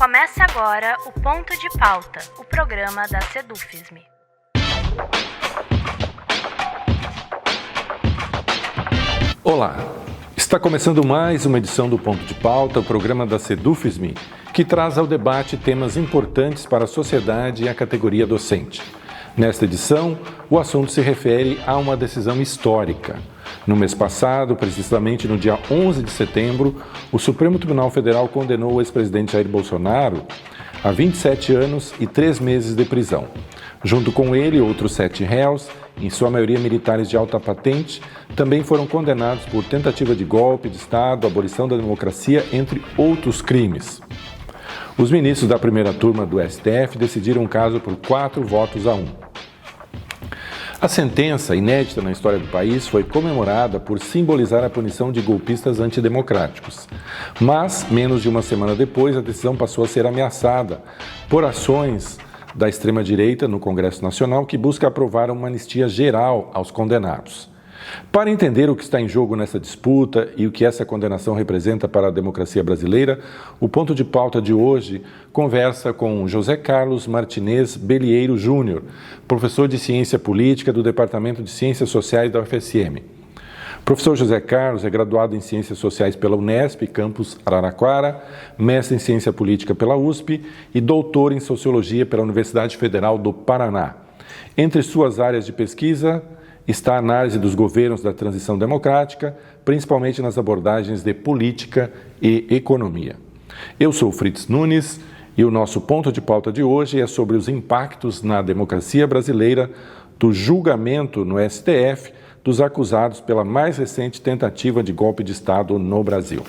Começa agora o Ponto de Pauta, o programa da Sedufisme. Olá, está começando mais uma edição do Ponto de Pauta, o programa da Sedufisme, que traz ao debate temas importantes para a sociedade e a categoria docente. Nesta edição, o assunto se refere a uma decisão histórica. No mês passado, precisamente no dia 11 de setembro, o Supremo Tribunal Federal condenou o ex-presidente Jair Bolsonaro a 27 anos e 3 meses de prisão. Junto com ele, outros 7 réus, em sua maioria militares de alta patente, também foram condenados por tentativa de golpe de Estado, abolição da democracia, entre outros crimes. Os ministros da primeira turma do STF decidiram o caso por 4 votos a 1. A sentença, inédita na história do país, foi comemorada por simbolizar a punição de golpistas antidemocráticos. Mas, menos de uma semana depois, a decisão passou a ser ameaçada por ações da extrema-direita no Congresso Nacional, que busca aprovar uma anistia geral aos condenados. Para entender o que está em jogo nessa disputa e o que essa condenação representa para a democracia brasileira, o Ponto de Pauta de hoje conversa com José Carlos Martinez Belieiro Júnior, professor de Ciência Política do Departamento de Ciências Sociais da UFSM. O professor José Carlos é graduado em Ciências Sociais pela Unesp, campus Araraquara, mestre em Ciência Política pela USP e doutor em Sociologia pela Universidade Federal do Paraná. Entre suas áreas de pesquisa está a análise dos governos da transição democrática, principalmente nas abordagens de política e economia. Eu sou Fritz Nunes e o nosso ponto de pauta de hoje é sobre os impactos na democracia brasileira do julgamento no STF dos acusados pela mais recente tentativa de golpe de Estado no Brasil.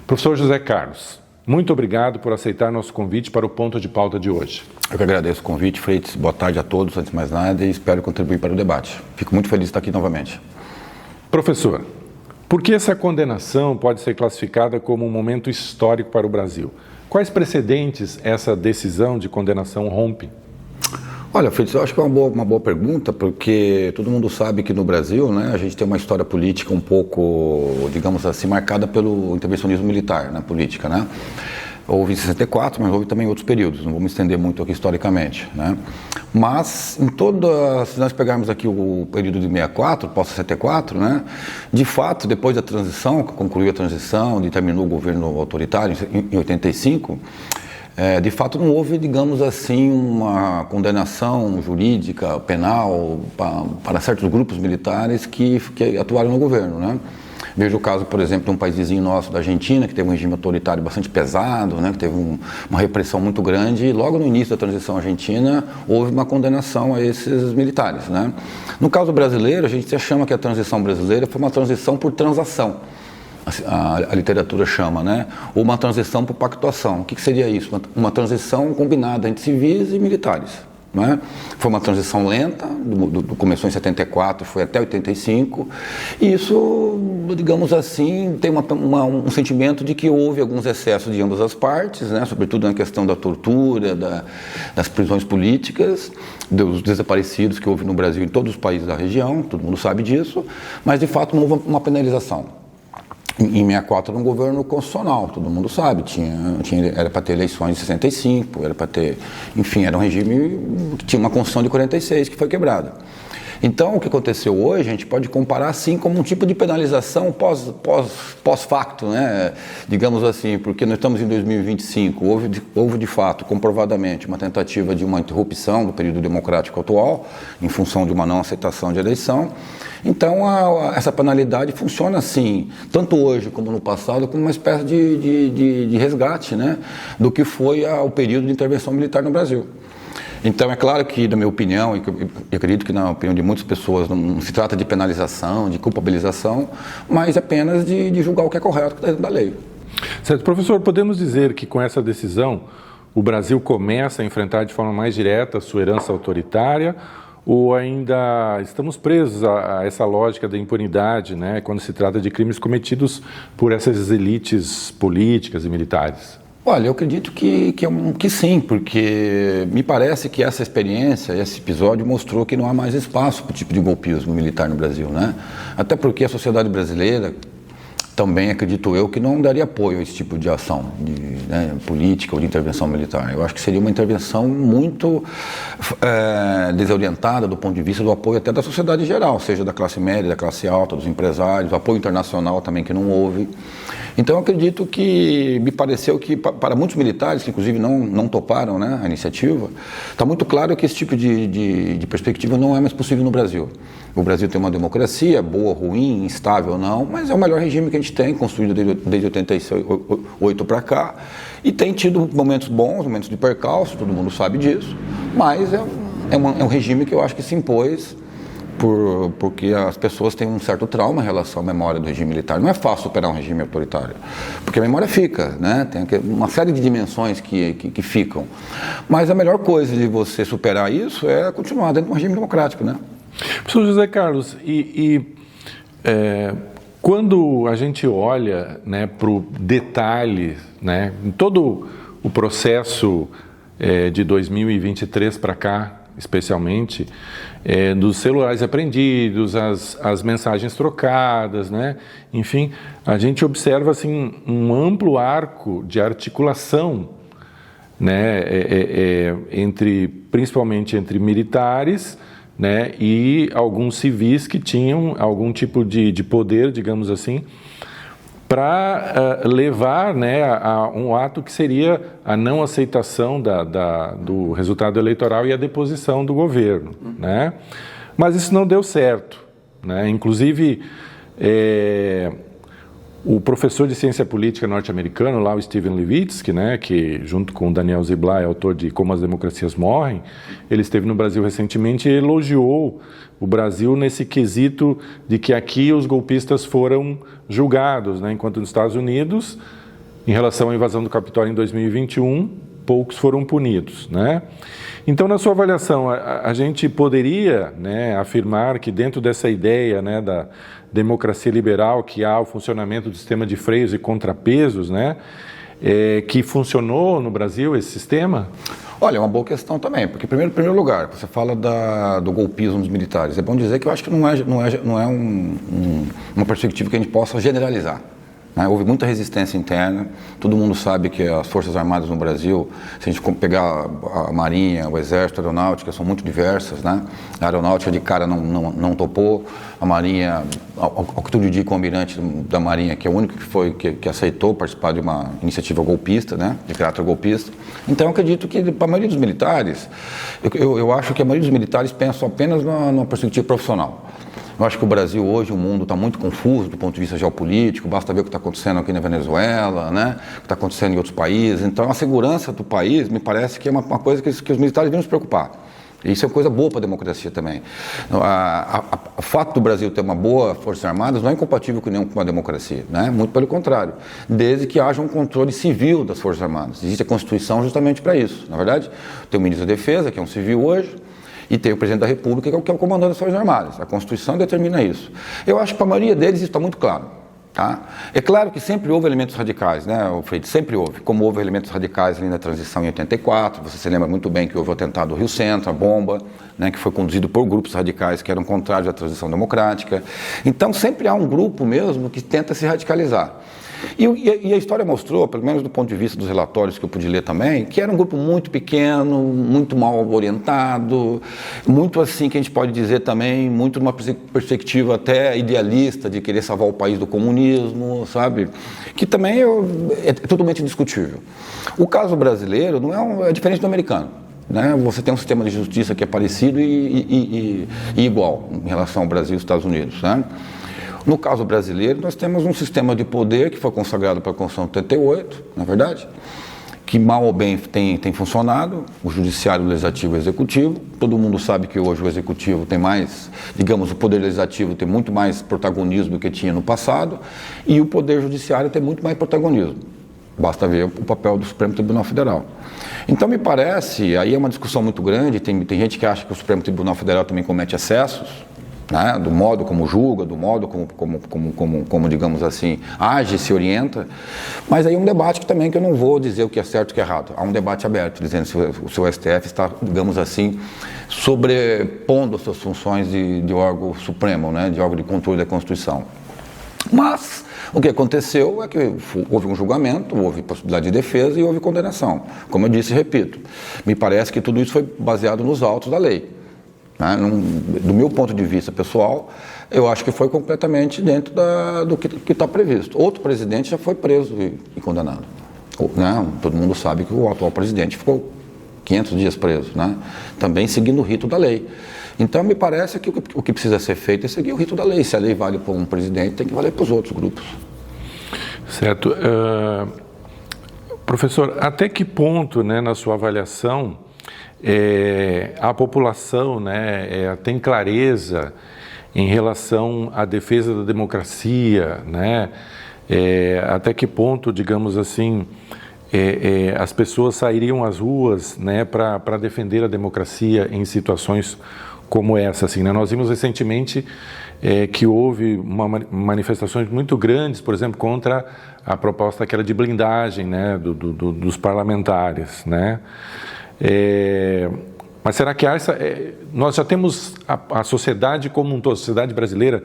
Professor José Carlos, muito obrigado por aceitar nosso convite para o ponto de pauta de hoje. Eu que agradeço o convite, Fritz. Boa tarde a todos, antes de mais nada, e espero contribuir para o debate. Fico muito feliz de estar aqui novamente. Professor, por que essa condenação pode ser classificada como um momento histórico para o Brasil? Quais precedentes essa decisão de condenação rompe? Olha, Fritz, eu acho que é uma boa pergunta, porque todo mundo sabe que no Brasil, né, a gente tem uma história política um pouco, digamos assim, marcada pelo intervencionismo militar na política, né? Houve em 64, mas houve também outros períodos, não vou me estender muito aqui historicamente, né? Mas, se nós pegarmos aqui o período de 64, pós-64, né? De fato, depois da transição, que concluiu a transição e terminou o governo autoritário em 85, de fato não houve, digamos assim, uma condenação jurídica, penal, para certos grupos militares que atuaram no governo, né? Veja o caso, por exemplo, de um país vizinho nosso, da Argentina, que teve um regime autoritário bastante pesado, né, que teve uma repressão muito grande, e logo no início da transição argentina houve uma condenação a esses militares, né? No caso brasileiro, a gente já chama que a transição brasileira foi uma transição por transação, a literatura chama, né? Ou uma transição por pactuação. O que seria isso? Uma transição combinada entre civis e militares. Né? Foi uma transição lenta, começou em 74, foi até 85, e isso, digamos assim, tem um sentimento de que houve alguns excessos de ambas as partes, né? Sobretudo na questão da tortura, das prisões políticas, dos desaparecidos que houve no Brasil e em todos os países da região, todo mundo sabe disso, mas de fato não houve uma penalização. Em 64 era um governo constitucional, todo mundo sabe, era para ter eleições em 65, era para ter, enfim, era um regime que tinha uma Constituição de 46 que foi quebrada. Então, o que aconteceu hoje, a gente pode comparar assim como um tipo de penalização pós-facto, né? Digamos assim, porque nós estamos em 2025, houve de fato, comprovadamente, uma tentativa de uma interrupção do período democrático atual, em função de uma não aceitação de eleição. Então, essa penalidade funciona assim, tanto hoje como no passado, como uma espécie de resgate, né? Do que foi o período de intervenção militar no Brasil. Então, é claro que, na minha opinião, e eu acredito que na opinião de muitas pessoas, não se trata de penalização, de culpabilização, mas apenas de julgar o que é correto, que está dentro da lei. Certo. Professor, podemos dizer que com essa decisão o Brasil começa a enfrentar de forma mais direta a sua herança autoritária, ou ainda estamos presos a essa lógica da impunidade, né, quando se trata de crimes cometidos por essas elites políticas e militares? Olha, eu acredito que sim, porque me parece que essa experiência, esse episódio mostrou que não há mais espaço para o tipo de golpismo militar no Brasil, né? Até porque a sociedade brasileira, também acredito eu que não daria apoio a esse tipo de ação política ou de intervenção militar. Eu acho que seria uma intervenção muito desorientada do ponto de vista do apoio até da sociedade em geral, seja da classe média, da classe alta, dos empresários, o apoio internacional também que não houve. Então eu acredito que, me pareceu que para muitos militares, que inclusive não toparam, né, a iniciativa, está muito claro que esse tipo de perspectiva não é mais possível no Brasil. O Brasil tem uma democracia, boa, ruim, instável ou não, mas é o melhor regime que a gente tem, construído desde 88 para cá, e tem tido momentos bons, momentos de percalço, todo mundo sabe disso, mas é um regime que eu acho que se impôs porque as pessoas têm um certo trauma em relação à memória do regime militar. Não é fácil superar um regime autoritário, porque a memória fica, né? Tem uma série de dimensões que ficam. Mas a melhor coisa de você superar isso é continuar dentro de um regime democrático, né? Professor José Carlos, quando a gente olha, né, para o detalhe, né, em todo o processo de 2023 para cá, especialmente, dos celulares apreendidos, as mensagens trocadas, né? Enfim, a gente observa assim, um amplo arco de articulação, né, principalmente entre militares, né, e alguns civis que tinham algum tipo de poder, digamos assim, para levar, né, a um ato que seria a não aceitação do resultado eleitoral e a deposição do governo, né? Mas isso não deu certo, né? Inclusive, o professor de ciência política norte-americano, lá o Steven Levitsky, né, que junto com o Daniel Ziblatt é autor de Como as Democracias Morrem, ele esteve no Brasil recentemente e elogiou o Brasil nesse quesito de que aqui os golpistas foram julgados, né, enquanto nos Estados Unidos, em relação à invasão do Capitólio em 2021, poucos foram punidos, né? Então, na sua avaliação, a gente poderia, né, afirmar que dentro dessa ideia, né, da democracia liberal, que há o funcionamento do sistema de freios e contrapesos, né, que funcionou no Brasil esse sistema? Olha, é uma boa questão também, porque, em primeiro lugar, você fala do golpismo dos militares. É bom dizer que eu acho que não é uma perspectiva que a gente possa generalizar. Né? Houve muita resistência interna, todo mundo sabe que as Forças Armadas no Brasil, se a gente pegar a Marinha, o Exército, a Aeronáutica, são muito diversas, né? A Aeronáutica de cara não topou, a Marinha, ao que tudo indica, o almirante da Marinha, que é o único que aceitou participar de uma iniciativa golpista, né? De caráter golpista. Então eu acredito que, para a maioria dos militares, eu acho que a maioria dos militares pensam apenas numa perspectiva profissional. Eu acho que o Brasil hoje, o mundo está muito confuso do ponto de vista geopolítico, basta ver o que está acontecendo aqui na Venezuela, né? O que está acontecendo em outros países. Então, a segurança do país me parece que é uma coisa que os militares devem se preocupar. E isso é coisa boa para a democracia também. O fato do Brasil ter uma boa Forças Armadas não é incompatível com uma democracia, né? Muito pelo contrário, desde que haja um controle civil das Forças Armadas. Existe a Constituição justamente para isso, na verdade. Tem o ministro da Defesa, que é um civil hoje, e tem o presidente da República, que é o comandante das Forças Armadas. A Constituição determina isso. Eu acho que para a maioria deles isso está muito claro. Tá? É claro que sempre houve elementos radicais, né, Fred? Sempre houve. Como houve elementos radicais ali na transição em 84, você se lembra muito bem que houve o atentado do Rio Centro, a bomba, né, que foi conduzido por grupos radicais que eram contrários à transição democrática. Então sempre há um grupo mesmo que tenta se radicalizar. E a história mostrou, pelo menos do ponto de vista dos relatórios que eu pude ler também, que era um grupo muito pequeno, muito mal orientado, muito assim que a gente pode dizer também, muito numa perspectiva até idealista de querer salvar o país do comunismo, sabe? Que também é totalmente indiscutível. O caso brasileiro não é diferente do americano. Né? Você tem um sistema de justiça que é parecido e igual em relação ao Brasil e Estados Unidos, né? No caso brasileiro, nós temos um sistema de poder que foi consagrado pela Constituição de 88, na verdade, que mal ou bem tem funcionado, o judiciário, o legislativo e o executivo. Todo mundo sabe que hoje o executivo tem mais, digamos, o poder legislativo tem muito mais protagonismo do que tinha no passado, e o poder judiciário tem muito mais protagonismo. Basta ver o papel do Supremo Tribunal Federal. Então, me parece, aí é uma discussão muito grande, tem gente que acha que o Supremo Tribunal Federal também comete excessos, né, do modo como julga, do modo como digamos assim, age, se orienta, mas aí um debate que eu não vou dizer o que é certo e o que é errado. Há um debate aberto, dizendo se o seu STF está, digamos assim, sobrepondo as suas funções de órgão supremo, né, de órgão de controle da Constituição. Mas o que aconteceu é que houve um julgamento, houve possibilidade de defesa e houve condenação. Como eu disse e repito, me parece que tudo isso foi baseado nos autos da lei. Né? Do meu ponto de vista pessoal, eu acho que foi completamente dentro do que está previsto. Outro presidente já foi preso e condenado. Né? Todo mundo sabe que o atual presidente ficou 500 dias preso, né? Também seguindo o rito da lei. Então, me parece que o que precisa ser feito é seguir o rito da lei. Se a lei vale para um presidente, tem que valer para os outros grupos. Certo. Professor, até que ponto, né, na sua avaliação, a população, né, tem clareza em relação à defesa da democracia, né? Até que ponto, digamos assim, as pessoas sairiam às ruas, né, para defender a democracia em situações como essa, assim, né? Nós vimos recentemente que houve manifestações muito grandes, por exemplo, contra a proposta que era de blindagem, né, dos parlamentares, né? Mas será que nós já temos a sociedade como um todo, a sociedade brasileira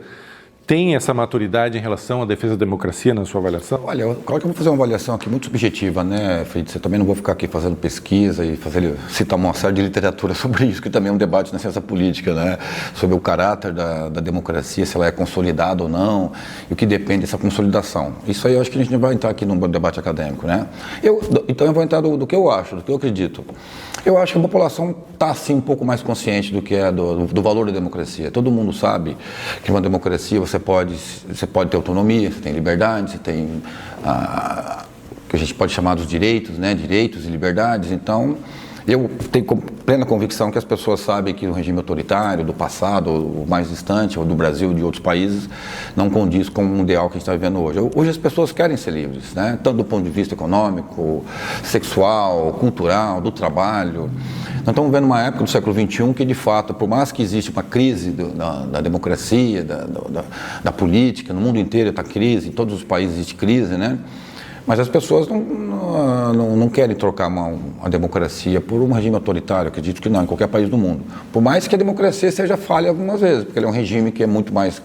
tem essa maturidade em relação à defesa da democracia na sua avaliação? Olha, claro que eu vou fazer uma avaliação aqui muito subjetiva, né, Fritz? Eu também não vou ficar aqui fazendo pesquisa e citar uma série de literatura sobre isso, que também é um debate na ciência política, né? Sobre o caráter da democracia, se ela é consolidada ou não, e o que depende dessa consolidação. Isso aí eu acho que a gente não vai entrar aqui num debate acadêmico, né? Então eu vou entrar do que eu acho, do que eu acredito. Eu acho que a população está, sim, um pouco mais consciente do que é do valor da democracia. Todo mundo sabe que uma democracia você pode ter autonomia, você tem liberdade, você tem o que a gente pode chamar dos direitos, né? Direitos e liberdades. Então, eu tenho plena convicção que as pessoas sabem que o regime autoritário do passado, ou mais distante, ou do Brasil e de outros países, não condiz com o ideal que a gente está vivendo hoje. Hoje as pessoas querem ser livres, né? Tanto do ponto de vista econômico, sexual, cultural, do trabalho. Nós estamos vendo uma época do século XXI que, de fato, por mais que existe uma crise da democracia, da política, no mundo inteiro está crise, em todos os países existe crise, né? Mas as pessoas não querem trocar a democracia por um regime autoritário, acredito que não, em qualquer país do mundo. Por mais que a democracia seja falha algumas vezes, porque ele é um regime que é muito mais,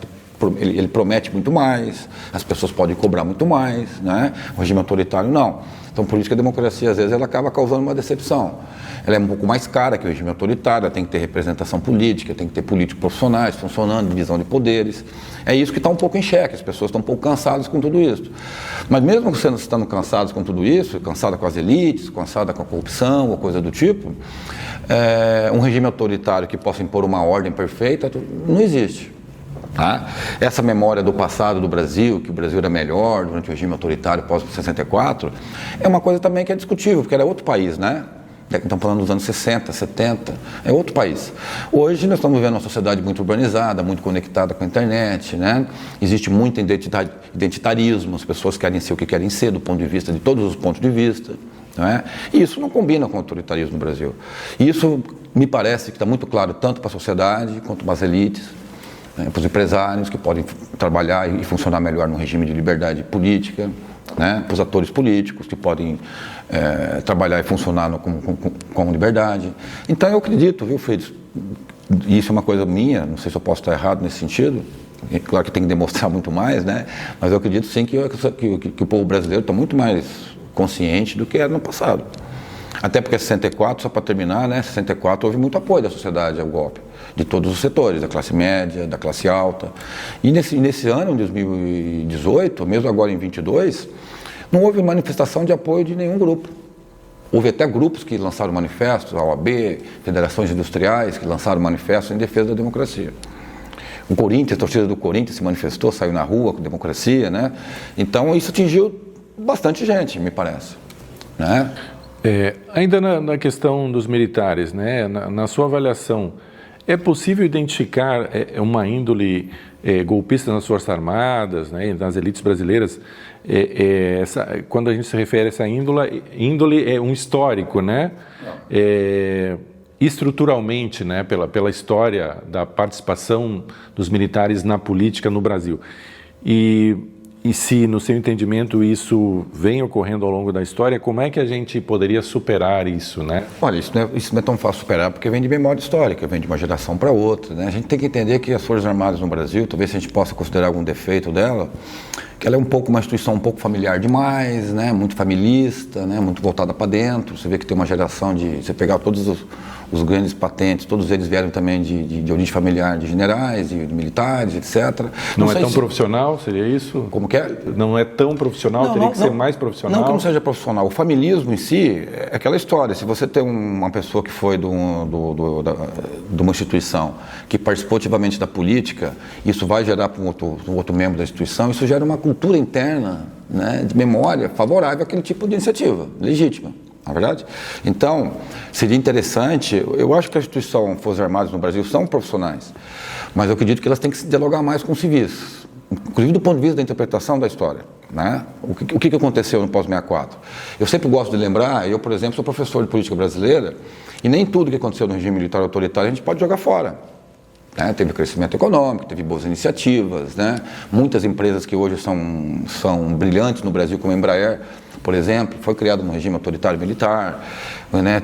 ele promete muito mais, as pessoas podem cobrar muito mais, né? O regime autoritário não. Então, por isso que a democracia, às vezes, ela acaba causando uma decepção. Ela é um pouco mais cara que o regime autoritário, ela tem que ter representação política, tem que ter políticos profissionais funcionando, divisão de poderes. É isso que está um pouco em xeque, as pessoas estão um pouco cansadas com tudo isso. Mas mesmo estando cansadas com tudo isso, cansada com as elites, cansada com a corrupção ou coisa do tipo, um regime autoritário que possa impor uma ordem perfeita não existe. Tá? Essa memória do passado do Brasil, que o Brasil era melhor durante o regime autoritário pós-64, é uma coisa também que é discutível, porque era outro país, né? Estamos falando dos anos 60, 70, é outro país. Hoje nós estamos vivendo uma sociedade muito urbanizada, muito conectada com a internet, né? Existe muito identitarismo, as pessoas querem ser o que querem ser, do ponto de vista de todos os pontos de vista, não é? E isso não combina com o autoritarismo no Brasil. E isso me parece que está muito claro tanto para a sociedade quanto para as elites, né? Para os empresários que podem trabalhar e funcionar melhor no regime de liberdade política, né? Para os atores políticos que podem trabalhar e funcionar com liberdade. Então eu acredito, viu, Fritz, e isso é uma coisa minha, não sei se eu posso estar errado nesse sentido, é claro que tem que demonstrar muito mais, né? Mas eu acredito sim que o povo brasileiro está muito mais consciente do que era no passado. Até porque 64, só para terminar, né? 64 houve muito apoio da sociedade ao golpe, de todos os setores, da classe média, da classe alta. E nesse ano, em 2018, mesmo agora em 22, não houve manifestação de apoio de nenhum grupo. Houve até grupos que lançaram manifestos, a OAB, federações industriais, que lançaram manifestos em defesa da democracia. O Corinthians, a torcida do Corinthians se manifestou, saiu na rua com democracia, né? Então isso atingiu bastante gente, me parece, né? Ainda na questão dos militares, né? Na sua avaliação, é possível identificar uma índole golpista nas Forças Armadas, né, nas elites brasileiras? Quando a gente se refere a essa índole é um histórico, né? Estruturalmente, né, pela história da participação dos militares na política no Brasil. E E se, no seu entendimento, isso vem ocorrendo ao longo da história, como é que a gente poderia superar isso, né? Olha, isso não é tão fácil superar, porque vem de memória histórica, vem de uma geração para outra, né? A gente tem que entender que as Forças Armadas no Brasil, talvez se a gente possa considerar algum defeito dela, que ela é uma instituição um pouco familiar demais, né? Muito familista, né? Muito voltada para dentro. Você vê que tem uma geração de... Você pegar todos os grandes patentes, todos eles vieram também de origem familiar, de generais, de militares, etc. Não é tão profissional, seria isso? Como que é? Não é tão profissional, teria que ser mais profissional? Não que não seja profissional. O familismo em si é aquela história. Se você tem uma pessoa que foi de uma instituição, que participou ativamente da política, isso vai gerar para um outro membro da instituição, isso gera uma cultura interna, né, de memória favorável àquele tipo de iniciativa, legítima. Na verdade? Então, seria interessante, eu acho que a instituição Forças Armadas no Brasil são profissionais, mas eu acredito que elas têm que se dialogar mais com os civis, inclusive do ponto de vista da interpretação da história, né? O que aconteceu no pós-64? Eu sempre gosto de lembrar, eu, por exemplo, sou professor de política brasileira, e nem tudo que aconteceu no regime militar autoritário a gente pode jogar fora. Né? Teve crescimento econômico, teve boas iniciativas, né? Muitas empresas que hoje são brilhantes no Brasil, como a Embraer, por exemplo, foi criado no regime autoritário militar, né?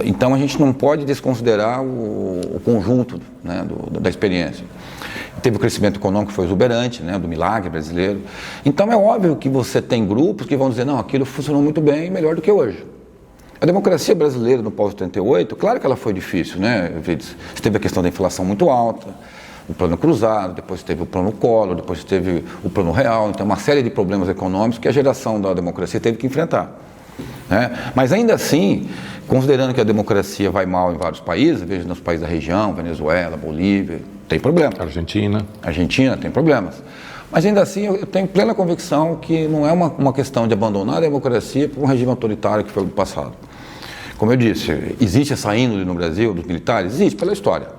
Então a gente não pode desconsiderar o conjunto, né, da experiência. Teve o crescimento econômico que foi exuberante, né, do milagre brasileiro. Então é óbvio que você tem grupos que vão dizer, não, aquilo funcionou muito bem, melhor do que hoje. A democracia brasileira no pós-88, claro que ela foi difícil, né? Você teve a questão da inflação muito alta, o plano cruzado, depois teve o plano Collor, depois teve o plano real, então uma série de problemas econômicos que a geração da democracia teve que enfrentar. Né? Mas ainda assim, considerando que a democracia vai mal em vários países, veja nos países da região, Venezuela, Bolívia, tem problema. Argentina tem problemas. Mas ainda assim, eu tenho plena convicção que não é uma questão de abandonar a democracia por um regime autoritário que foi do passado. Como eu disse, existe essa índole no Brasil dos militares? Existe, pela história.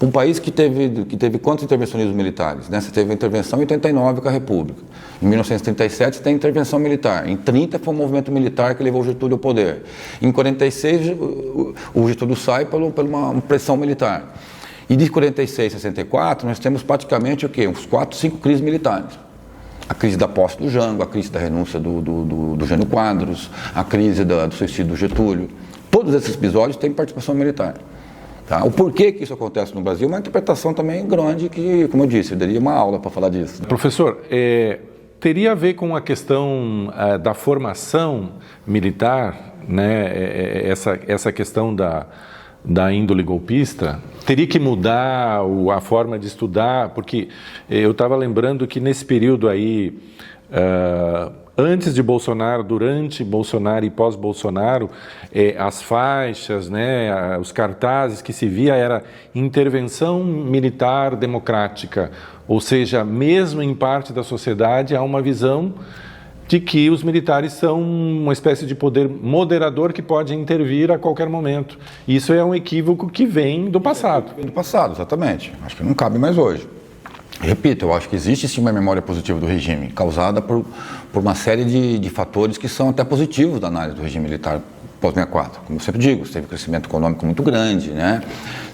Um país que teve quantos intervencionismos militares? Né? Você teve a intervenção em 89 com a República. Em 1937 você tem a intervenção militar. Em 30 foi um movimento militar que levou o Getúlio ao poder. Em 46 o Getúlio sai por uma pressão militar. E de 46 a 64 nós temos praticamente o quê? Uns 4, 5 crises militares. A crise da posse do Jango, a crise da renúncia do Jânio Quadros, a crise do suicídio do Getúlio. Todos esses episódios têm participação militar. Tá? O porquê que isso acontece no Brasil é uma interpretação também grande que, como eu disse, eu daria uma aula para falar disso. Né? Professor, teria a ver com a questão da formação militar, né? Essa questão da índole golpista? Teria que mudar a forma de estudar? Porque eu estava lembrando que nesse período aí, antes de Bolsonaro, durante Bolsonaro e pós-Bolsonaro, as faixas, né, os cartazes que se via era intervenção militar democrática, ou seja, mesmo em parte da sociedade há uma visão de que os militares são uma espécie de poder moderador que pode intervir a qualquer momento. Isso é um equívoco que vem do passado. Vem do passado, exatamente. Acho que não cabe mais hoje. Repito, eu acho que existe sim uma memória positiva do regime, causada por uma série de fatores que são até positivos da análise do regime militar pós-64. Como eu sempre digo, você teve um crescimento econômico muito grande, né?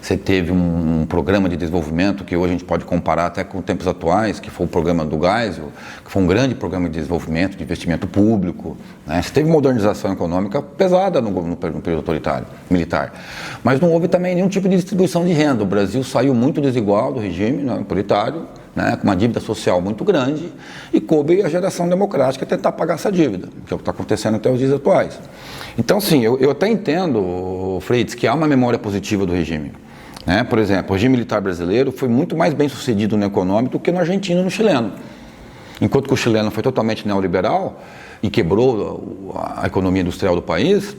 Você teve um programa de desenvolvimento que hoje a gente pode comparar até com tempos atuais, que foi o programa do Geisel, que foi um grande programa de desenvolvimento, de investimento público, né? Você teve modernização econômica pesada no período autoritário, militar. Mas não houve também nenhum tipo de distribuição de renda. O Brasil saiu muito desigual do regime, né, autoritário, né, com uma dívida social muito grande, e coube a geração democrática tentar pagar essa dívida, que é o que está acontecendo até os dias atuais. Então, sim, eu até entendo, Freitas, que há uma memória positiva do regime. Né? Por exemplo, o regime militar brasileiro foi muito mais bem sucedido no econômico do que no argentino e no chileno. Enquanto que o chileno foi totalmente neoliberal e quebrou a economia industrial do país,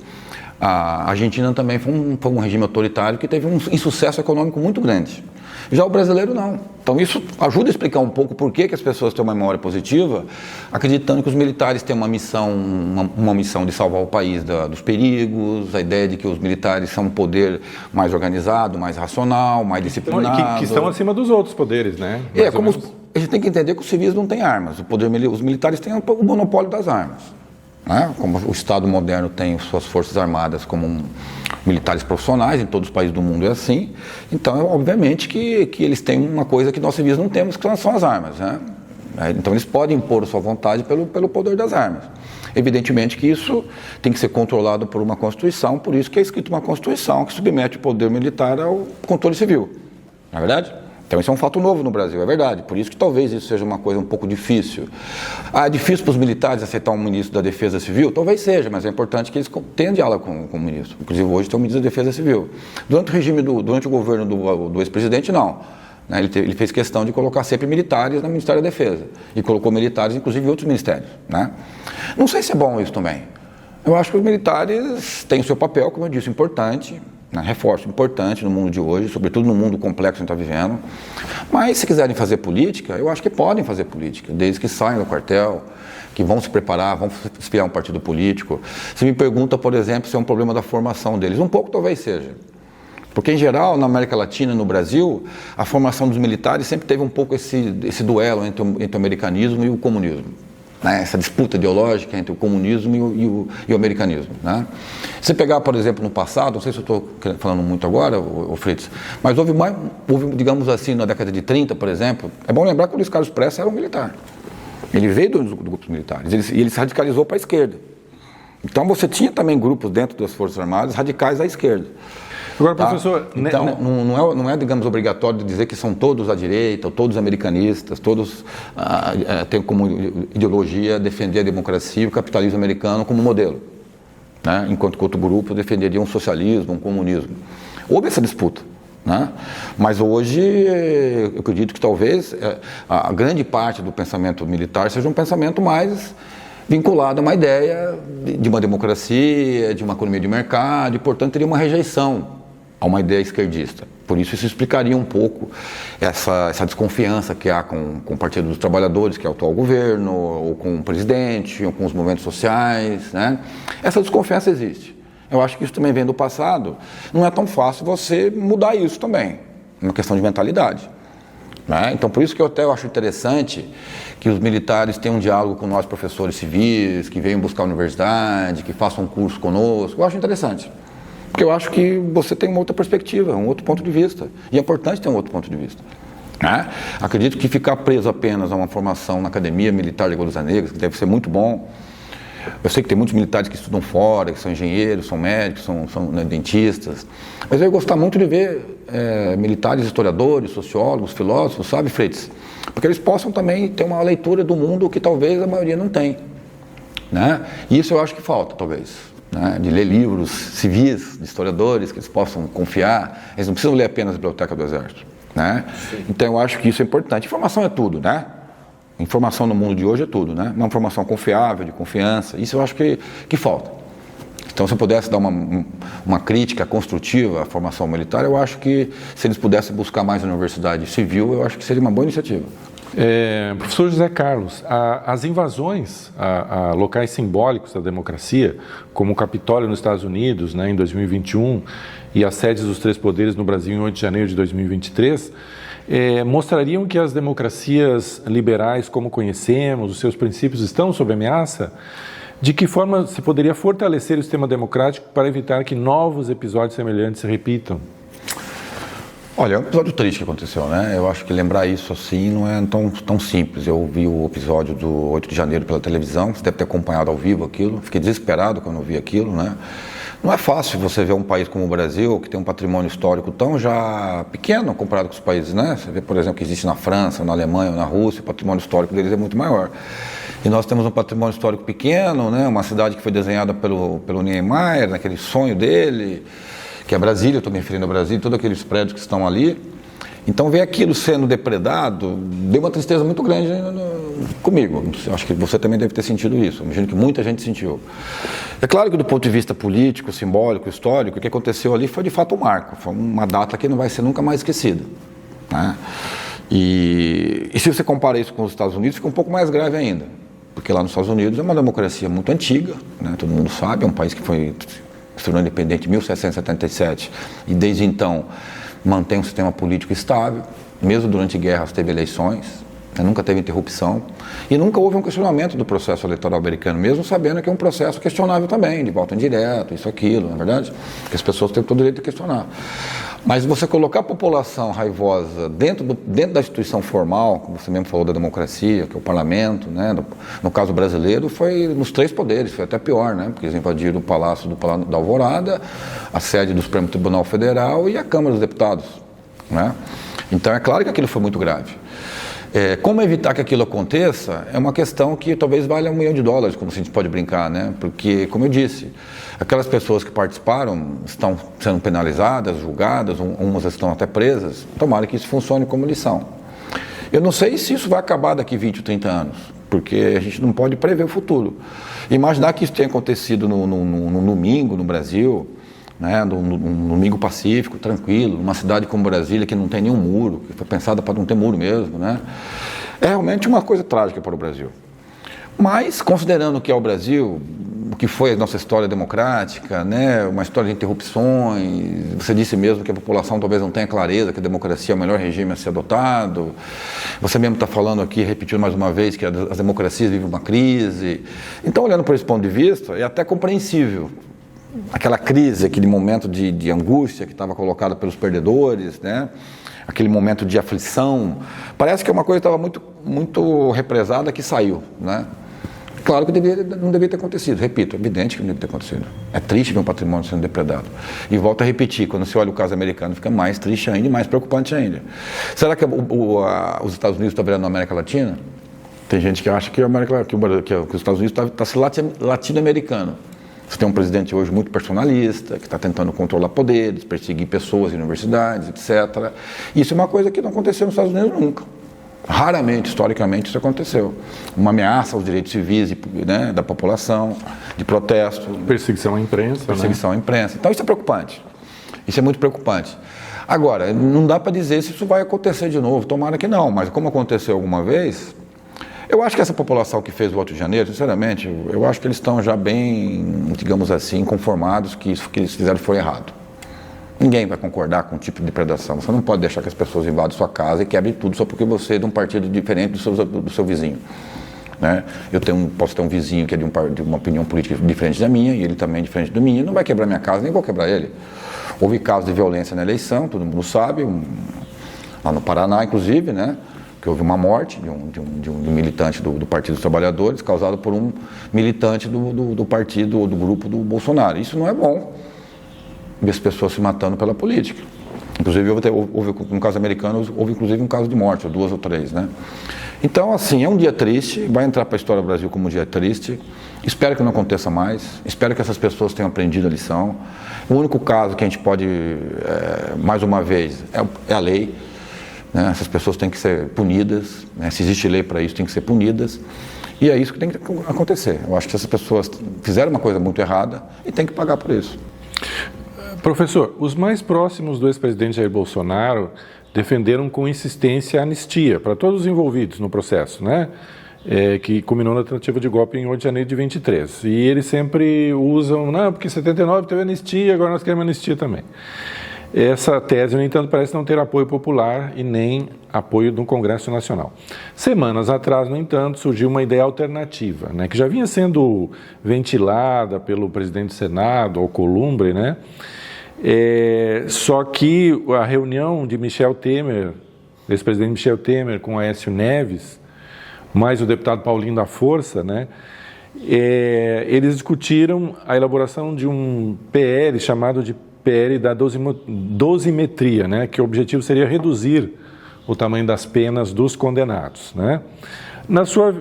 a Argentina também foi um regime autoritário que teve um insucesso econômico muito grande. Já o brasileiro não. Então isso ajuda a explicar um pouco por que as pessoas têm uma memória positiva, acreditando que os militares têm uma missão de salvar o país dos perigos, a ideia de que os militares são um poder mais organizado, mais racional, mais disciplinado. Que estão acima dos outros poderes, né? A gente tem que entender que os civis não têm armas, os militares têm o monopólio das armas. Né? Como o Estado moderno tem suas forças armadas como militares profissionais, em todos os países do mundo é assim, então obviamente que eles têm uma coisa que nós civis não temos, que são as armas. Né? Né? Então eles podem impor sua vontade pelo poder das armas. Evidentemente que isso tem que ser controlado por uma Constituição, por isso que é escrito uma Constituição que submete o poder militar ao controle civil. Não é verdade? Então isso é um fato novo no Brasil, é verdade. Por isso que talvez isso seja uma coisa um pouco difícil. É difícil para os militares aceitar um ministro da Defesa Civil? Talvez seja, mas é importante que eles tenham diálogo com o ministro. Inclusive hoje tem um ministro da Defesa Civil. Durante o governo do ex-presidente, não. Ele fez questão de colocar sempre militares no Ministério da Defesa. E colocou militares, inclusive, em outros ministérios. Né? Não sei se é bom isso também. Eu acho que os militares têm o seu papel, como eu disse, importante. Reforço importante no mundo de hoje, sobretudo no mundo complexo que a gente está vivendo. Mas se quiserem fazer política, eu acho que podem fazer política, desde que saiam do quartel, que vão se preparar, vão se criar um partido político. Você me pergunta, por exemplo, se é um problema da formação deles. Um pouco talvez seja. Porque, em geral, na América Latina e no Brasil, a formação dos militares sempre teve um pouco esse duelo entre o americanismo e o comunismo. Né? Essa disputa ideológica entre o comunismo e o americanismo. Né? Se você pegar, por exemplo, no passado, não sei se eu estou falando muito agora, o Fritz, mas houve, digamos assim, na década de 30, por exemplo, é bom lembrar que o Luiz Carlos Prestes era um militar. Ele veio dos grupos militares e ele se radicalizou para a esquerda. Então você tinha também grupos dentro das Forças Armadas radicais à esquerda. Agora, professor... Então, não é, digamos, obrigatório dizer que são todos à direita, ou todos americanistas, todos têm como ideologia defender a democracia e o capitalismo americano como modelo. Né? Enquanto que outro grupo defenderia um socialismo, um comunismo. Houve essa disputa. Né? Mas hoje, eu acredito que talvez a grande parte do pensamento militar seja um pensamento mais vinculado a uma ideia de uma democracia, de uma economia de mercado, e, portanto, teria uma rejeição a uma ideia esquerdista. Por isso explicaria um pouco essa desconfiança que há com o Partido dos Trabalhadores, que é o atual governo, ou com o presidente, ou com os movimentos sociais. Né? Essa desconfiança existe. Eu acho que isso também vem do passado. Não é tão fácil você mudar isso também. É uma questão de mentalidade. Né? Então, por isso que eu até acho interessante que os militares tenham um diálogo com nós, professores civis, que venham buscar a universidade, que façam um curso conosco. Eu acho interessante. Porque eu acho que você tem uma outra perspectiva, um outro ponto de vista. E é importante ter um outro ponto de vista. Né? Acredito que ficar preso apenas a uma formação na Academia Militar de Agulhas Negras, que deve ser muito bom. Eu sei que tem muitos militares que estudam fora, que são engenheiros, são médicos, são dentistas. Mas eu ia gostar muito de ver militares historiadores, sociólogos, filósofos, sabe, Fritz? Porque eles possam também ter uma leitura do mundo que talvez a maioria não tem. Né? E isso eu acho que falta, talvez. Né, de ler livros civis, de historiadores, que eles possam confiar. Eles não precisam ler apenas a Biblioteca do Exército. Né? Então eu acho que isso é importante. Informação é tudo, né? Informação no mundo de hoje é tudo, né? Uma informação confiável, de confiança. Isso eu acho que falta. Então, se eu pudesse dar uma crítica construtiva à formação militar, eu acho que se eles pudessem buscar mais a universidade civil, eu acho que seria uma boa iniciativa. Professor José Carlos, as invasões a locais simbólicos da democracia, como o Capitólio nos Estados Unidos, né, em 2021, e as sedes dos três poderes no Brasil em 8 de janeiro de 2023, mostrariam que as democracias liberais, como conhecemos, os seus princípios estão sob ameaça? De que forma se poderia fortalecer o sistema democrático para evitar que novos episódios semelhantes se repitam? Olha, é um episódio triste que aconteceu, né? Eu acho que lembrar isso assim não é tão simples. Eu vi o episódio do 8 de janeiro pela televisão, você deve ter acompanhado ao vivo aquilo. Fiquei desesperado quando eu vi aquilo, né? Não é fácil você ver um país como o Brasil, que tem um patrimônio histórico tão já pequeno comparado com os países, né? Você vê, por exemplo, que existe na França, na Alemanha ou na Rússia, o patrimônio histórico deles é muito maior. E nós temos um patrimônio histórico pequeno, né? Uma cidade que foi desenhada pelo Niemeyer, naquele sonho dele, que é Brasília, eu estou me referindo a Brasília, todos aqueles prédios que estão ali. Então, ver aquilo sendo depredado deu uma tristeza muito grande comigo. Eu acho que você também deve ter sentido isso. Eu imagino que muita gente sentiu. É claro que, do ponto de vista político, simbólico, histórico, o que aconteceu ali foi de fato um marco. Foi uma data que não vai ser nunca mais esquecida. Né? E se você compara isso com os Estados Unidos, fica um pouco mais grave ainda. Porque lá nos Estados Unidos é uma democracia muito antiga, né? Todo mundo sabe, é um país que se tornou independente em 1777 e desde então mantém um sistema político estável, mesmo durante guerras teve eleições, né? Nunca teve interrupção e nunca houve um questionamento do processo eleitoral americano, mesmo sabendo que é um processo questionável também, de voto indireto, isso, aquilo, não é verdade? Que as pessoas têm todo o direito de questionar. Mas você colocar a população raivosa dentro da instituição formal, como você mesmo falou da democracia, que é o parlamento, né? No caso brasileiro, foi nos 3 poderes, foi até pior, né? Porque eles invadiram o Palácio da Alvorada, a sede do Supremo Tribunal Federal e a Câmara dos Deputados, né? Então é claro que aquilo foi muito grave. Como evitar que aquilo aconteça é uma questão que talvez valha $1 milhão, como a gente pode brincar, né? Porque, como eu disse, aquelas pessoas que participaram estão sendo penalizadas, julgadas, umas estão até presas. Tomara que isso funcione como lição. Eu não sei se isso vai acabar daqui 20 ou 30 anos, porque a gente não pode prever o futuro. Imaginar que isso tenha acontecido no domingo no Brasil, né, num domingo pacífico, tranquilo, numa cidade como Brasília, que não tem nenhum muro, que foi pensada para não ter muro mesmo, né? É realmente uma coisa trágica para o Brasil. Mas, considerando que é o Brasil, o que foi a nossa história democrática, né, uma história de interrupções, você disse mesmo que a população talvez não tenha clareza que a democracia é o melhor regime a ser adotado, você mesmo está falando aqui, repetindo mais uma vez, que as democracias vivem uma crise. Então, olhando por esse ponto de vista, é até compreensível aquela crise, aquele momento de angústia que estava colocado pelos perdedores, né? Aquele momento de aflição. Parece que é uma coisa que estava muito represada que saiu, né? Claro que não deveria ter acontecido, repito, é evidente que não deveria ter acontecido. É triste ver um patrimônio sendo depredado. E volto a repetir, quando você olha o caso americano, fica mais triste ainda e mais preocupante ainda. Será que os Estados Unidos estão virando a América Latina? Tem gente que acha que os Estados Unidos está se latino-americano. Você tem um presidente hoje muito personalista, que está tentando controlar poderes, perseguir pessoas em universidades, etc. Isso é uma coisa que não aconteceu nos Estados Unidos nunca. Raramente, historicamente, isso aconteceu. Uma ameaça aos direitos civis, né, da população, de protesto. Perseguição à imprensa. Perseguição à imprensa. Então isso é preocupante. Isso é muito preocupante. Agora, não dá para dizer se isso vai acontecer de novo. Tomara que não, mas como aconteceu alguma vez... Eu acho que essa população que fez o 8 de janeiro, sinceramente, eu acho que eles estão já bem, digamos assim, conformados que isso que eles fizeram foi errado. Ninguém vai concordar com o tipo de depredação. Você não pode deixar que as pessoas invadam sua casa e quebrem tudo só porque você é de um partido diferente do seu vizinho, né? Posso ter um vizinho que é de uma opinião política diferente da minha e ele também é diferente da minha. Não vai quebrar minha casa, nem vou quebrar ele. Houve casos de violência na eleição, todo mundo sabe, lá no Paraná, inclusive, né? Que houve uma morte de um militante do Partido dos Trabalhadores, causado por um militante do partido, do grupo do Bolsonaro. Isso não é bom, ver as pessoas se matando pela política. Inclusive, no caso americano, houve inclusive um caso de morte, ou 2 ou 3, né? Então, assim, é um dia triste, vai entrar para a história do Brasil como um dia triste. Espero que não aconteça mais, espero que essas pessoas tenham aprendido a lição. O único caso que a gente pode, mais uma vez, é a lei. Né? Essas pessoas têm que ser punidas, né? Se existe lei para isso, tem que ser punidas. E é isso que tem que acontecer. Eu acho que essas pessoas fizeram uma coisa muito errada e tem que pagar por isso. Professor, os mais próximos do ex-presidente Jair Bolsonaro defenderam com insistência a anistia para todos os envolvidos no processo, né? Que culminou na tentativa de golpe em 8 de janeiro de 23. E eles sempre usam, não, porque em 79 teve anistia, agora nós queremos anistia também. Essa tese, no entanto, parece não ter apoio popular e nem apoio do Congresso Nacional. Semanas atrás, no entanto, surgiu uma ideia alternativa, né, que já vinha sendo ventilada pelo presidente do Senado, Alcolumbre, né? Só que a reunião de Michel Temer, ex-presidente Michel Temer, com Aécio Neves, mais o deputado Paulinho da Força, né? Eles discutiram a elaboração de um PL chamado de PL da dosimetria, né, que o objetivo seria reduzir o tamanho das penas dos condenados, né? Na sua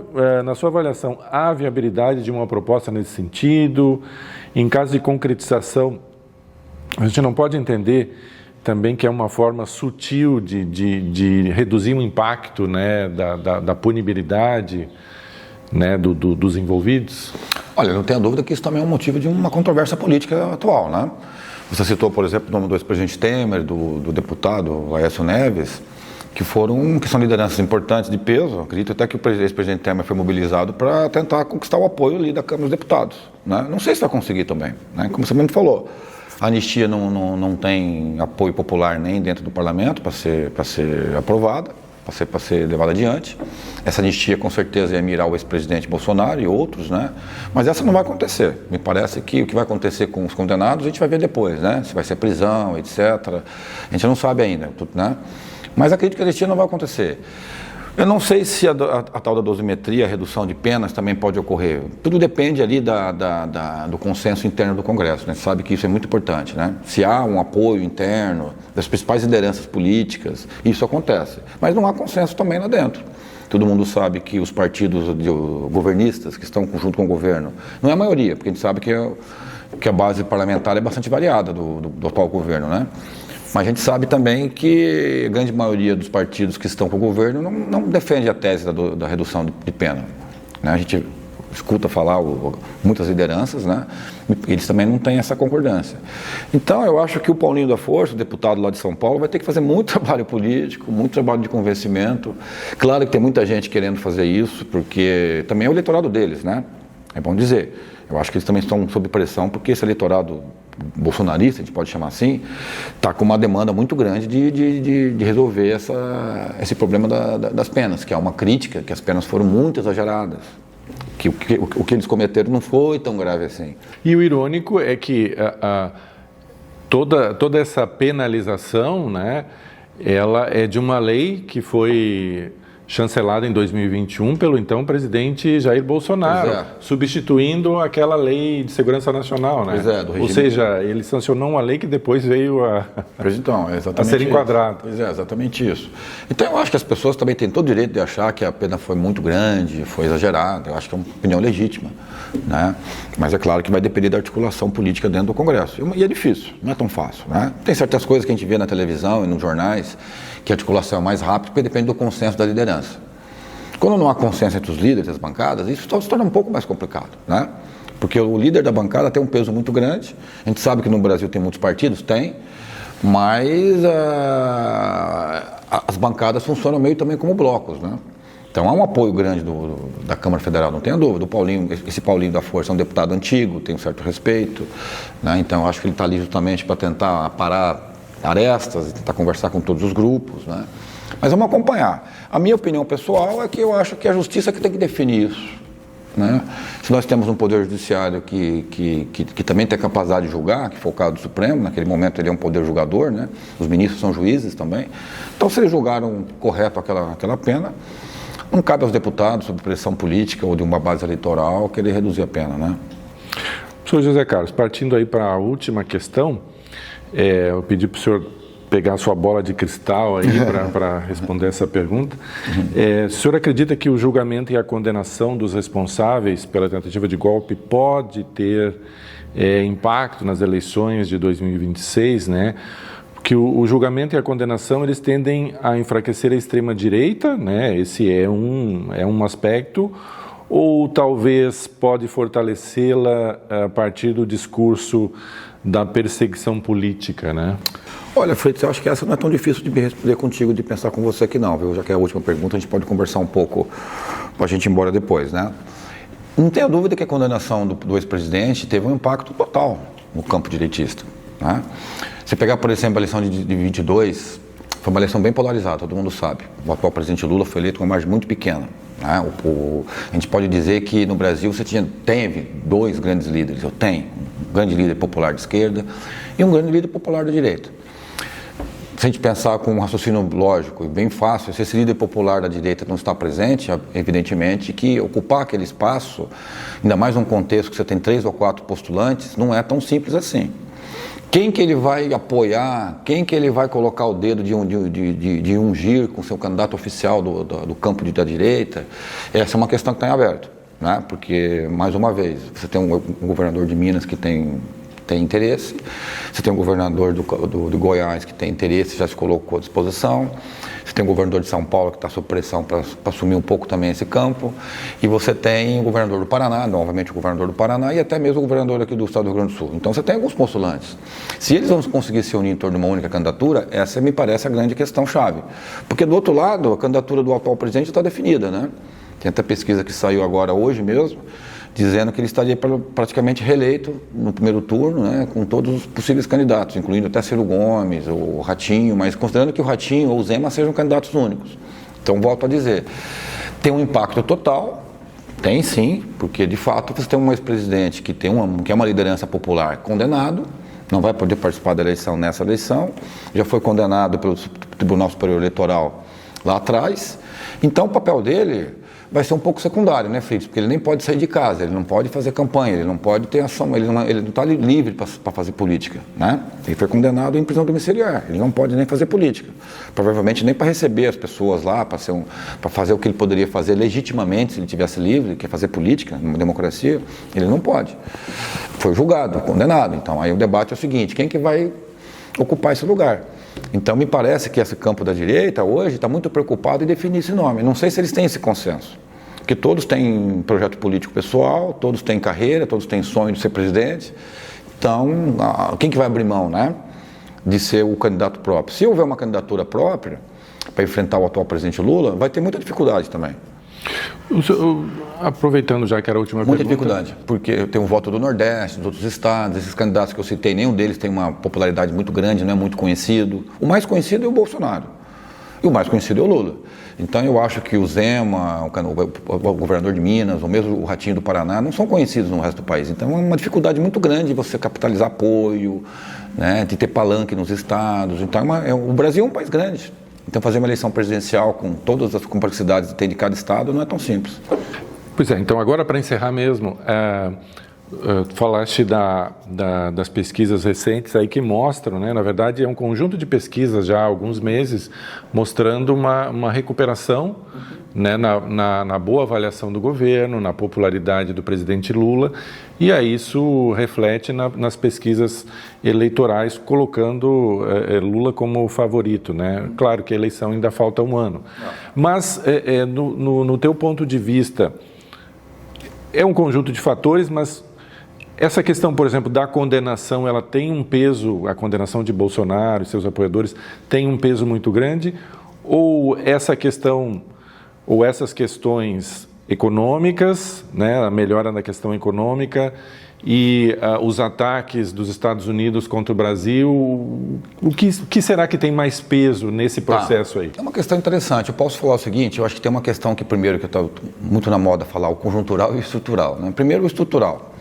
avaliação, há viabilidade de uma proposta nesse sentido? Em caso de concretização, a gente não pode entender também que é uma forma sutil de reduzir o impacto, né, da punibilidade, né, dos envolvidos? Olha, não tenha dúvida que isso também é um motivo de uma controvérsia política atual, né? Você citou, por exemplo, o nome do ex-presidente Temer, do deputado Aécio Neves, que são lideranças importantes de peso. Acredito até que o ex-presidente Temer foi mobilizado para tentar conquistar o apoio ali da Câmara dos Deputados, né? Não sei se vai conseguir também, né? Como você mesmo falou, a anistia não tem apoio popular nem dentro do parlamento para ser aprovada. para ser levada adiante. Essa anistia com certeza ia mirar o ex-presidente Bolsonaro e outros, né? Mas essa não vai acontecer. Me parece que o que vai acontecer com os condenados a gente vai ver depois, né? Se vai ser prisão, etc. A gente não sabe ainda, né? Mas acredito que a anistia não vai acontecer. Eu não sei se a tal da dosimetria, a redução de penas, também pode ocorrer. Tudo depende ali do consenso interno do Congresso, né? Você sabe que isso é muito importante, né? Se há um apoio interno das principais lideranças políticas, isso acontece. Mas não há consenso também lá dentro. Todo mundo sabe que os partidos governistas que estão junto com o governo, não é a maioria, porque a gente sabe que a base parlamentar é bastante variada do atual governo, né? Mas a gente sabe também que a grande maioria dos partidos que estão com o governo não defende a tese da redução de pena, né? A gente escuta falar muitas lideranças, né? Eles também não têm essa concordância. Então eu acho que o Paulinho da Força, o deputado lá de São Paulo, vai ter que fazer muito trabalho político, muito trabalho de convencimento. Claro que tem muita gente querendo fazer isso, porque também é o eleitorado deles, né? É bom dizer. Eu acho que eles também estão sob pressão, porque esse eleitorado bolsonarista, a gente pode chamar assim, está com uma demanda muito grande de resolver esse problema das penas, que é uma crítica, que as penas foram muito exageradas, que o que eles cometeram não foi tão grave assim. E o irônico é que toda essa penalização, né, ela é de uma lei que foi chancelada em 2021 pelo então presidente Jair Bolsonaro, substituindo aquela lei de segurança nacional, né? Pois é, do regime. Ou seja, ele sancionou uma lei que depois veio a ser enquadrada. Pois é, exatamente isso. Então eu acho que as pessoas também têm todo o direito de achar que a pena foi muito grande, foi exagerada. Eu acho que é uma opinião legítima, né? Mas é claro que vai depender da articulação política dentro do Congresso. E é difícil, não é tão fácil, né? Tem certas coisas que a gente vê na televisão e nos jornais que a articulação é mais rápida, porque depende do consenso da liderança. Quando não há consenso entre os líderes das bancadas, isso se torna um pouco mais complicado, né? Porque o líder da bancada tem um peso muito grande. A gente sabe que no Brasil tem muitos partidos, mas as bancadas funcionam meio também como blocos, né? Então há um apoio grande da Câmara Federal, não tenha dúvida. Esse Paulinho da Força é um deputado antigo, tem um certo respeito, né? Então eu acho que ele está ali justamente para tentar parar arestas e tentar conversar com todos os grupos, né? Mas vamos acompanhar. A minha opinião pessoal é que eu acho que é a justiça que tem que definir isso, né? Se nós temos um poder judiciário que também tem capacidade de julgar, que foi o caso do Supremo, naquele momento ele é um poder julgador, né? Os ministros são juízes também. Então se eles julgaram correto aquela pena, não cabe aos deputados, sob pressão política ou de uma base eleitoral, querer reduzir a pena, né? Professor José Carlos, partindo aí para a última questão, eu pedi para o senhor pegar a sua bola de cristal aí para responder essa pergunta. O senhor acredita que o julgamento e a condenação dos responsáveis pela tentativa de golpe pode ter impacto nas eleições de 2026, né? Porque o julgamento e a condenação, eles tendem a enfraquecer a extrema-direita, né? Esse é um aspecto, ou talvez pode fortalecê-la a partir do discurso da perseguição política, né? Olha, Freitas, eu acho que essa não é tão difícil de me responder contigo, de pensar com você aqui não, viu? Já que é a última pergunta, a gente pode conversar um pouco para a gente ir embora depois, né? Não tenha dúvida que a condenação do ex-presidente teve um impacto total no campo direitista, né? Se pegar, por exemplo, a eleição de 22, foi uma eleição bem polarizada, todo mundo sabe. O atual presidente Lula foi eleito com uma margem muito pequena, né? A gente pode dizer que no Brasil você teve dois grandes líderes. Eu tenho um grande líder popular de esquerda e um grande líder popular da direita. Se a gente pensar com um raciocínio lógico e bem fácil, se esse líder popular da direita não está presente, evidentemente que ocupar aquele espaço, ainda mais num contexto que você tem 3 ou 4 postulantes, não é tão simples assim. Quem que ele vai apoiar, quem que ele vai colocar o dedo de ungir com seu candidato oficial do campo da direita, essa é uma questão que está em aberto, né? Porque, mais uma vez, você tem um governador de Minas que tem interesse, você tem um governador do Goiás que tem interesse, já se colocou à disposição, você tem um governador de São Paulo que está sob pressão para assumir um pouco também esse campo, e você tem o governador do Paraná, novamente o governador do Paraná, e até mesmo o governador aqui do estado do Rio Grande do Sul. Então você tem alguns postulantes. Se eles vão conseguir se unir em torno de uma única candidatura, essa me parece a grande questão-chave. Porque do outro lado, a candidatura do atual presidente está definida, né? Tem até pesquisa que saiu agora hoje mesmo, dizendo que ele estaria praticamente reeleito no primeiro turno, né, com todos os possíveis candidatos, incluindo até Ciro Gomes, o Ratinho, mas considerando que o Ratinho ou o Zema sejam candidatos únicos. Então, volto a dizer, tem um impacto total, tem sim, porque de fato você tem um ex-presidente que é uma liderança popular condenado, não vai poder participar da eleição nessa eleição, já foi condenado pelo Tribunal Superior Eleitoral lá atrás, então o papel dele vai ser um pouco secundário, né, Fritz? Porque ele nem pode sair de casa, ele não pode fazer campanha, ele não pode ter ação, ele não está livre para fazer política, né? Ele foi condenado em prisão domiciliar, ele não pode nem fazer política, provavelmente nem para receber as pessoas lá, para fazer o que ele poderia fazer legitimamente se ele tivesse livre, que é fazer política, numa democracia, ele não pode. Foi julgado, condenado, então aí o debate é o seguinte, quem que vai ocupar esse lugar? Então me parece que esse campo da direita hoje está muito preocupado em definir esse nome. Não sei se eles têm esse consenso, porque todos têm projeto político pessoal, todos têm carreira, todos têm sonho de ser presidente. Então, quem que vai abrir mão, né, de ser o candidato próprio? Se houver uma candidatura própria para enfrentar o atual presidente Lula, vai ter muita dificuldade também. Aproveitando já que era a última pergunta. Muita dificuldade, porque tem um voto do Nordeste, dos outros estados, esses candidatos que eu citei, nenhum deles tem uma popularidade muito grande, não é muito conhecido. O mais conhecido é o Bolsonaro, e o mais conhecido é o Lula. Então eu acho que o Zema, o governador de Minas, ou mesmo o Ratinho do Paraná, não são conhecidos no resto do país. Então é uma dificuldade muito grande você capitalizar apoio, né, de ter palanque nos estados. Então o Brasil é um país grande. Então fazer uma eleição presidencial com todas as complexidades que tem de cada estado não é tão simples. Pois é, então agora para encerrar mesmo, falaste das pesquisas recentes aí que mostram, né, na verdade é um conjunto de pesquisas já há alguns meses mostrando uma recuperação, né, na boa avaliação do governo, na popularidade do presidente Lula, e aí isso reflete nas pesquisas eleitorais colocando Lula como favorito, né? Claro que a eleição ainda falta um ano, mas no teu ponto de vista, é um conjunto de fatores, mas essa questão, por exemplo, da condenação, ela tem um peso, a condenação de Bolsonaro e seus apoiadores tem um peso muito grande, ou essa questão, ou essas questões econômicas, né, a melhora na questão econômica e os ataques dos Estados Unidos contra o Brasil, o que será que tem mais peso nesse processo aí? É uma questão interessante. Eu posso falar o seguinte, eu acho que tem uma questão que primeiro, que está muito na moda falar, o conjuntural e o estrutural, né? Primeiro o estrutural.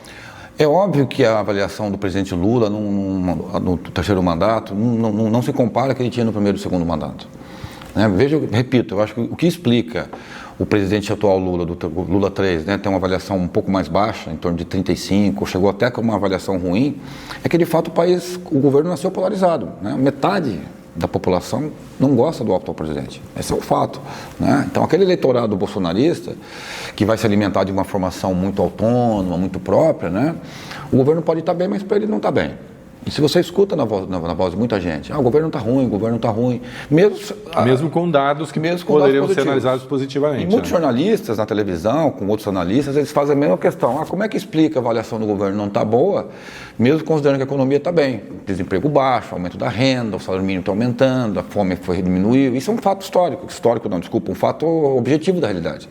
É óbvio que a avaliação do presidente Lula no terceiro mandato não se compara ao que ele tinha no primeiro e segundo mandato. Né? Repito, eu acho que o que explica o presidente atual Lula, do Lula 3, né, tem uma avaliação um pouco mais baixa, em torno de 35, chegou até com uma avaliação ruim, é que de fato o governo nasceu polarizado, né? Metade da população não gosta do atual presidente, esse é o fato, né? Então aquele eleitorado bolsonarista, que vai se alimentar de uma formação muito autônoma, muito própria, né? O governo pode estar bem, mas para ele não está bem. E se você escuta na voz de muita gente, o governo está ruim, o governo está ruim, mesmo com dados que poderiam ser analisados positivamente. E muitos jornalistas na televisão, com outros analistas, eles fazem a mesma questão. Como é que explica a avaliação do governo não está boa, mesmo considerando que a economia está bem? Desemprego baixo, aumento da renda, o salário mínimo está aumentando, a fome diminuiu. Isso é um fato um fato objetivo da realidade.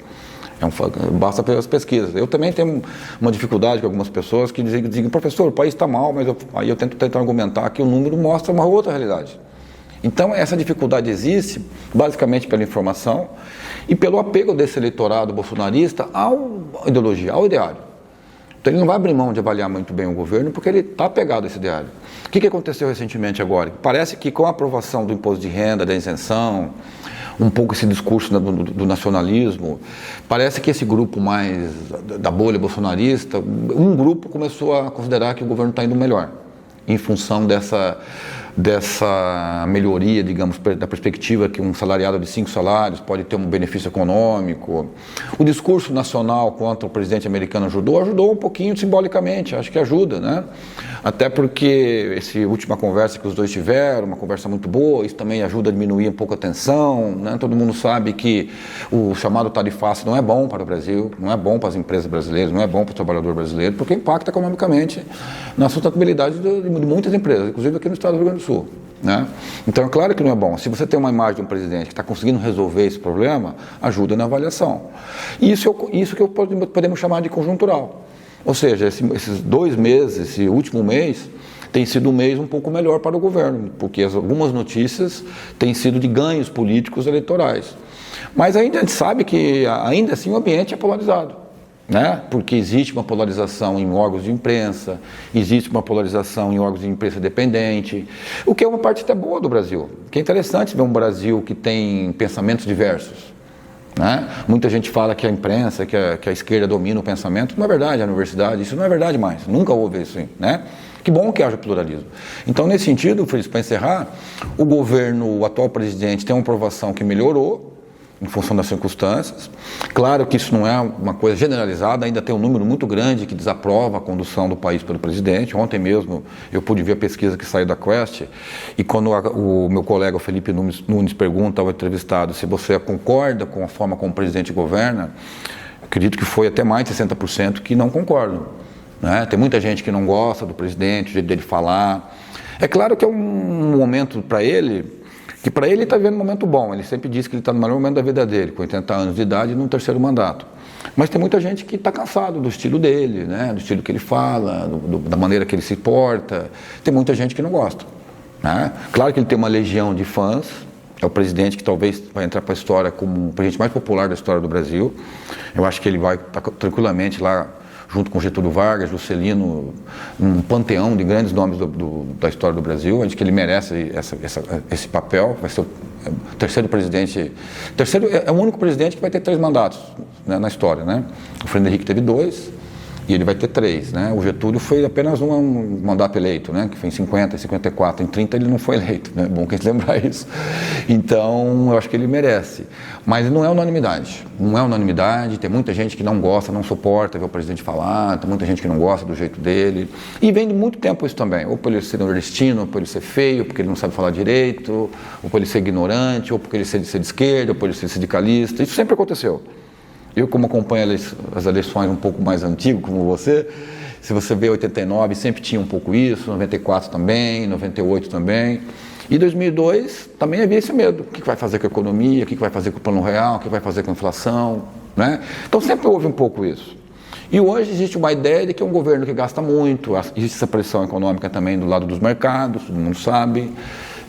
Basta ver as pesquisas. Eu também tenho uma dificuldade com algumas pessoas que dizem, professor, o país está mal, mas aí eu tento tentar argumentar que o número mostra uma outra realidade. Então essa dificuldade existe basicamente pela informação e pelo apego desse eleitorado bolsonarista à ideologia, ao ideário. Então ele não vai abrir mão de avaliar muito bem o governo porque ele está apegado a esse ideário. O que aconteceu recentemente agora? Parece que com a aprovação do imposto de renda, da isenção, um pouco esse discurso do nacionalismo, parece que esse grupo mais da bolha bolsonarista, um grupo começou a considerar que o governo está indo melhor, em função dessa melhoria, digamos, da perspectiva que um salariado de 5 salários pode ter um benefício econômico. O discurso nacional contra o presidente americano ajudou um pouquinho simbolicamente, acho que ajuda, né? Até porque essa última conversa que os dois tiveram, uma conversa muito boa, isso também ajuda a diminuir um pouco a tensão, né? Todo mundo sabe que o chamado tarifaço não é bom para o Brasil, não é bom para as empresas brasileiras, não é bom para o trabalhador brasileiro, porque impacta economicamente na sustentabilidade de muitas empresas, inclusive aqui no estado do Rio Grande do Sul. Né? Então é claro que não é bom. Se você tem uma imagem de um presidente que está conseguindo resolver esse problema, ajuda na avaliação. Isso que podemos chamar de conjuntural. Ou seja, esses 2 meses, esse último mês, tem sido um mês um pouco melhor para o governo, porque algumas notícias têm sido de ganhos políticos eleitorais. Mas ainda a gente sabe que ainda assim o ambiente é polarizado, né? Porque existe uma polarização em órgãos de imprensa, existe uma polarização em órgãos de imprensa dependente, o que é uma parte até boa do Brasil, que é interessante ver um Brasil que tem pensamentos diversos, né? Muita gente fala que a imprensa, que a esquerda domina o pensamento, não é verdade, a universidade, isso não é verdade mais, nunca houve isso, né? Que bom que haja pluralismo. Então, nesse sentido, Feliz, para encerrar, o atual presidente tem uma aprovação que melhorou, em função das circunstâncias. Claro que isso não é uma coisa generalizada, ainda tem um número muito grande que desaprova a condução do país pelo presidente. Ontem mesmo eu pude ver a pesquisa que saiu da Quest, e quando o meu colega Felipe Nunes pergunta ao entrevistado se você concorda com a forma como o presidente governa, acredito que foi até mais de 60% que não concordam, né? Tem muita gente que não gosta do presidente, o jeito dele falar. É claro que é um momento para ele, que para ele está vivendo um momento bom. Ele sempre diz que ele está no melhor momento da vida dele, com 80 anos de idade e no terceiro mandato. Mas tem muita gente que está cansado do estilo dele, né? Do estilo que ele fala, da maneira que ele se porta. Tem muita gente que não gosta, né? Claro que ele tem uma legião de fãs. É o presidente que talvez vai entrar para a história como o presidente mais popular da história do Brasil. Eu acho que ele vai estar tranquilamente lá, junto com Getúlio Vargas, Juscelino, um panteão de grandes nomes da história do Brasil. Acho que ele merece esse papel. Vai ser o terceiro presidente. É o único presidente que vai ter 3 mandatos, né, na história, né? O Fernando Henrique teve 2 e ele vai ter 3, né? O Getúlio foi apenas um mandato eleito, né? Que foi em 50, em 54, em 30 ele não foi eleito, né? É bom que a gente lembrar isso. Então, eu acho que ele merece. Mas não é unanimidade. Não é unanimidade. Tem muita gente que não gosta, não suporta ver o presidente falar. Tem muita gente que não gosta do jeito dele. E vem de muito tempo isso também. Ou por ele ser nordestino, ou por ele ser feio, porque ele não sabe falar direito, ou por ele ser ignorante, ou porque ele ser de esquerda, ou por ele ser sindicalista. Isso sempre aconteceu. Eu, como acompanho as eleições um pouco mais antigo, como você, se você vê 89, sempre tinha um pouco isso, 94 também, 98 também. E 2002 também havia esse medo. O que vai fazer com a economia, o que vai fazer com o plano real, o que vai fazer com a inflação, né? Então sempre houve um pouco isso. E hoje existe uma ideia de que é um governo que gasta muito, existe essa pressão econômica também do lado dos mercados, todo mundo sabe,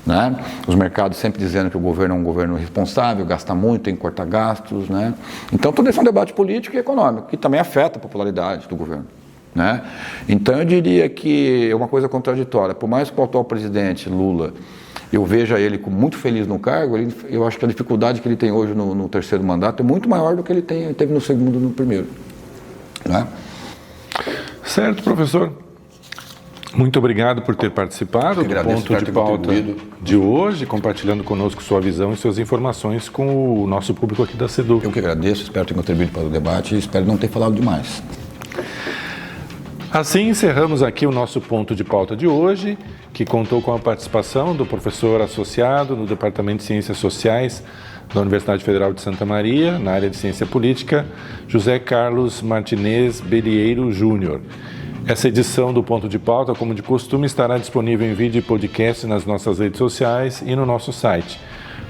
né? Os mercados sempre dizendo que o governo é um governo responsável, gasta muito, tem que cortar gastos, né? Então todo esse é um debate político e econômico, que também afeta a popularidade do governo, né? Então eu diria que é uma coisa contraditória. Por mais que o atual presidente Lula, eu veja ele muito feliz no cargo, eu acho que a dificuldade que ele tem hoje no terceiro mandato é muito maior do que ele teve no segundo e no primeiro, né? Certo, professor. Muito obrigado por ter participado do Ponto de Pauta de hoje, compartilhando conosco sua visão e suas informações com o nosso público aqui da SEDU. Eu que agradeço, espero ter contribuído para o debate e espero não ter falado demais. Assim encerramos aqui o nosso Ponto de Pauta de hoje, que contou com a participação do professor associado no Departamento de Ciências Sociais da Universidade Federal de Santa Maria, na área de Ciência Política, José Carlos Martinez Belieiro Júnior. Essa edição do Ponto de Pauta, como de costume, estará disponível em vídeo e podcast nas nossas redes sociais e no nosso site.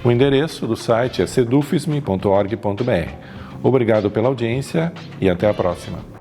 O endereço do site é sedufisme.org.br. Obrigado pela audiência e até a próxima.